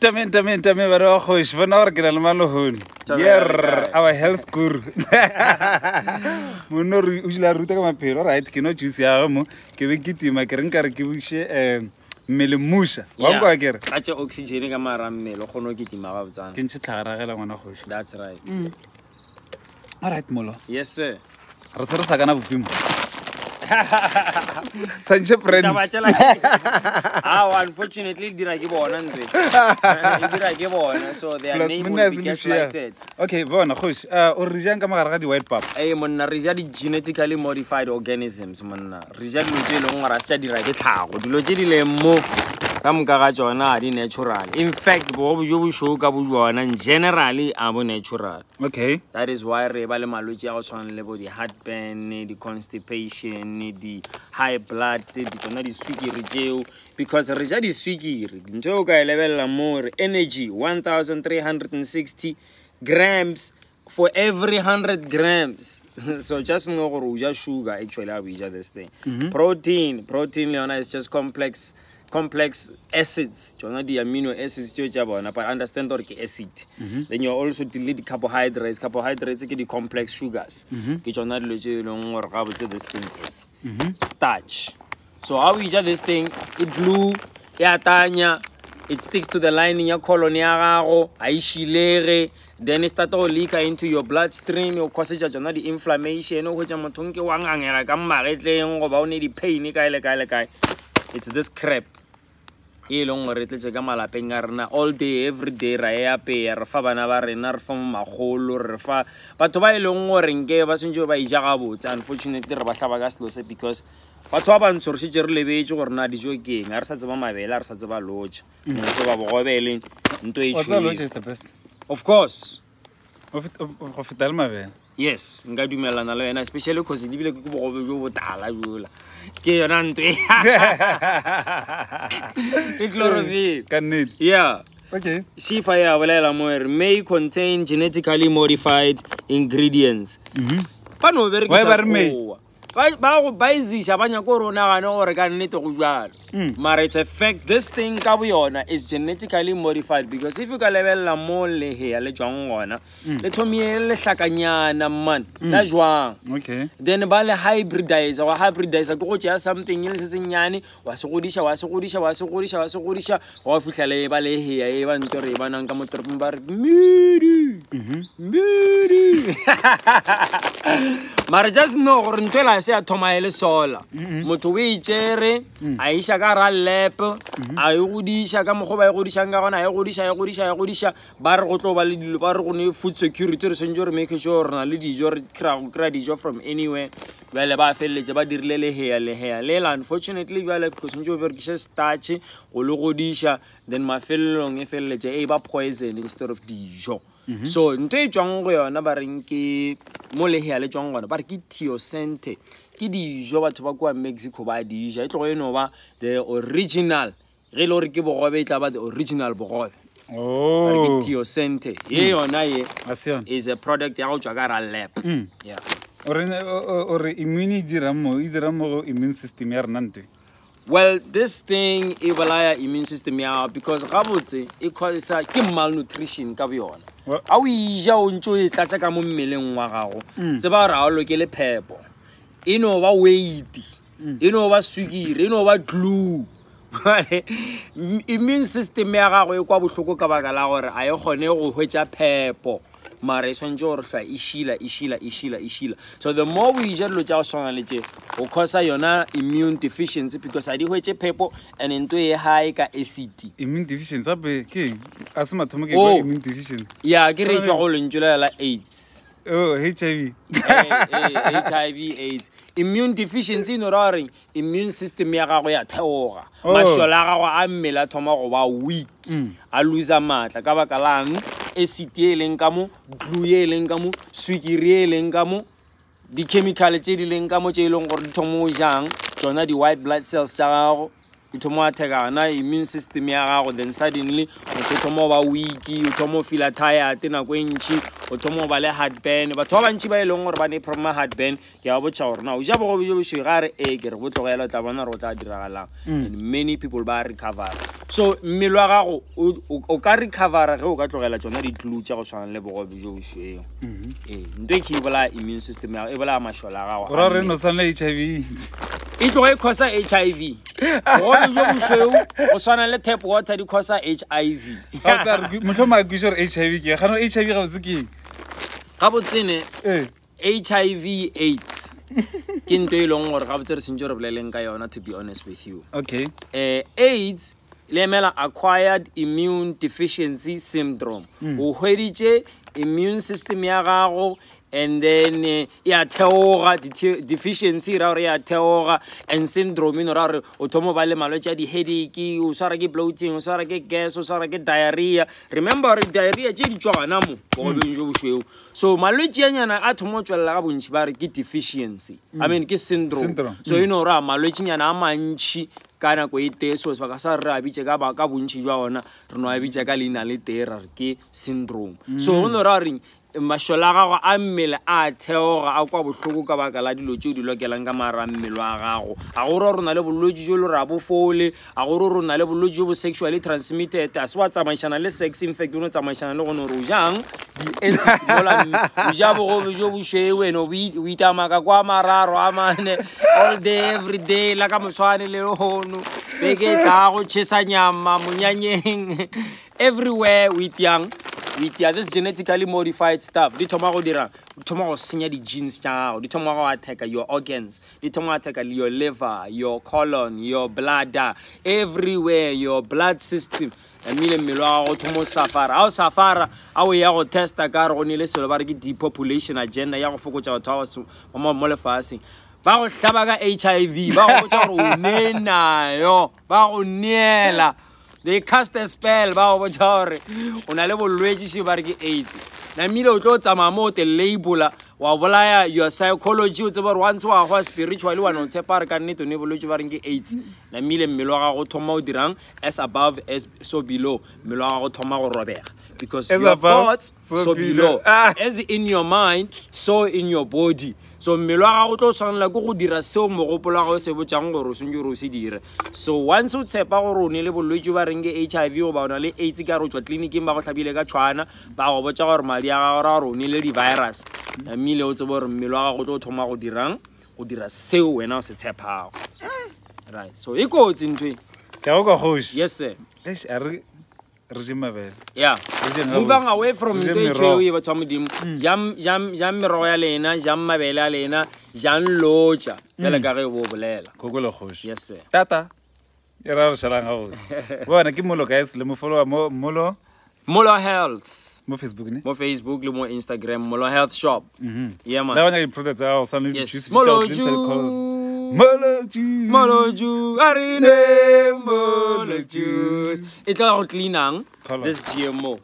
Tame, but oh, it's for now, get a malohun. Yeah, our health guru. Munor, Ujla Ruta, my pair, right? Cannot use Yamo, Kiviki, my Karanka, Kiwish, Melimusha. One go again. Such a oxygen, Maram, Honogiti Maravzan. Kinchitara, That's right. All right, Molo. Yes, sir. Rosara Sagana Bum. Sanche friend. Unfortunately, did I give one? Did I give one? So their name will be gaslighted. Okay, bona khush. Original kamara di white pap. Eh, monna rejadi genetically modified organisms, monna. Rejadi lo tse ngara sa dira ke tlhago. Dilo tse di le mo ka moka ga tsona di natural. In fact, bo jo bo show ka bo jona generally a bo natural. Okay. That is why re ba le malwetse a go tshwana le bo di heartburn, di constipation, di high blood, di tsona di swigiri tseo because re ja di swigiri ntse o ka lebella more energy 1360 grams for every 100 grams. So just know gore o ja sugar actually how we ja this thing. Protein leona is just complex acids, the amino acids, but understand that acid. Then you also delete carbohydrates. Carbohydrates are the complex sugars. This thing is starch. So how we do this thing? It glue, it sticks to the lining your colon, then it starts to leak into your bloodstream. You cause the inflammation. It's this crap. All day, every day, unfortunately, because is the best? Of course. Of Dalma. Yes, especially because it yeah. Okay. Sea may contain genetically modified ingredients. Why may? It's a fact this thing is genetically modified because if you can level more here, okay. Then bale hybridize or hybridize go something else in yani was just no I say Tomaele sola. Motowi chere, Aisha gara lep, Ayudisha, Gamoba, Ayudisha, Baroto, Baroni, food security, Senjor, make sure, Lady Jor, credit from anywhere. Well, about Felice, about Lele here, Lela, unfortunately, well, because Senjor starch, Ologodisha, then my fellow long Felice, Eba poison instead of Dijon. So, nte jongo na barinki mole here le jongo na bariki tiosente ki di jo batho ba kwa Mexico ba di ja itlo eno ba the original re lo re ke bogobe tla ba the original bogobe. Oh, bariki tiosente ye yona ye is a product ya go tswa ka ra lab. Yeah, or immunity ramo immune system ya rena ntwe. well, this thing is a immune system because it causes malnutrition. How we enjoy it, you know about weight, you know about sugar, you know about glue. Immune system I ishila. So the more we just look at sonality, of course I immune deficiency because I do pepper and into a high acid. Immune deficiency, immune deficiency. Yeah, get it all in July AIDS. Oh, HIV. HIV, AIDS. Immune deficiency no roaring. Immune system ya theora. Mashola amela tomorrow weak. I lose a mat like abakalang, acid lengamo, glue lengamo, swigiri lengamo, the chemical lengamo jelong or tomo jang, jona the white blood cells chao. Na immune system ya then suddenly utomo wa wiki utomo feel tired tena kwenchi o thoma o ba le heartburn batho ba bantši ba e leng gore ba ne problem ya heartburn ke a botša gore na o ja bogobe jo bošweu ga re ke re bo tlogela o tla bona gore o tla diragalang and many people ba recover so mmele wa gago o ka recovera ge o ka tlogela tsona di-clue tša go tshwana le bogobe jo bošweu nto e ke e bolaya immune system ya gago e bolaya mašola a gago ora re no tshwana le HIV e tloga e causa HIV bogobe jo bošweu o tshwana le tap water di causa HIV motlhoma a kwiša gore HIV ke gano HIV ga botse keng ga botsene HIV AIDS ke nto e leng gore ga botse re sentse re boleleng ka yona to be honest with you okay AIDS le emela acquired immune deficiency syndrome o hweditše immune system ya gago and then ya theoga deficiency ra gore ya theoga and syndrome ino ra gore o thomo ba le malwetse a di-headache o swara ke bloating o swara ke gas o swara ke diarrhea remember gore diarrhea tše di tswa gona mo bogobeng jo bošweu so malwetse a nyana a thomo o tswelela ga bontšhi ba re ke deficiency I mean ke syndrome so ino gore a malwetse nyana a mantšhi ka nako e tee so sebaka sa re a bitse ka bontšhi jwa ona re no a bitse ka leina le tee ra re ke syndrome so o no ra goreng mašola a gago a mmele a theoga a kwa bohloko ka baka la dilo tšeo di lokelang ka mara mmele wa gago a gore re na le bolwetse jo le ra bofole a gore re na le bolwetse jo bo sexually transmitted a se wa tsamaišana le sex infect o no tsamaišana le gone gore o jang di-acid mola o ja bogobe jo bošweu ene o itamaka kwa mararo a mane all day every day la ka moswane le lehono beke e tla go tšhesa nyama monyanyeng everywhere with young this genetically modified stuff di thoma go dira di thoma go senya di-genes tša gago di thoma go attack your organs di thoma go attack your liver your colon your bladder everywhere your blood system emile mmele wa gago thoma o safara a o safara a o ya go testa ka re go ne le selo ba re ke depopulation agenda ya go fokotša batho ba mo lefaseng ba go hlaba ka HIV ba go botša gore o ne nayo ba go neela they cast a spell ba go botša gore o na le bolwetse še ba re ke AIDS na mmile o tlo tsamaya mo te labela wa bolaya your psychology o tseba gore once wa go spiritually wa no tshepa re ka nnete o ne bolwetse ba reng ke AIDS na mmile mmele wa gago thoma o dirang as above as so below mmele wa gago thoma go robega because your thoughts so below as in your mind so in your body so mmele wa gago tlo tshwanela ke go dira seo mogopolo wa gago se botšang gore o sentse gore o se dire so once o tshepa gore o ne le bolwetse ba reng ke HIV o ba o na le AIDS ka re o tswa tleliniking ba go tlhabile ka tshwana ba go botša gore madi a gago ra gore o ne le di-virus mmile o tsebe gore mmele wa gago tlo thoma go dirang go dira seo wena o se tshepago right so e kotsi ntwe ke go ka kgoši yes sir re je mabele yeah moving away from the cheo e batho modimo jam merogo ya lena jam mabele a lena jang loja bela ka ge bo bolela koko le kgoši yes sir tata e ra re shalang ga botse bona ke molo guys le mo follow Molo Health mo Facebook ne mo Facebook le mo Instagram Molo Health Shop yeah man la bana di product tsa go sa le yes Molo juice arine Molo juice e tla go cleanang this GMO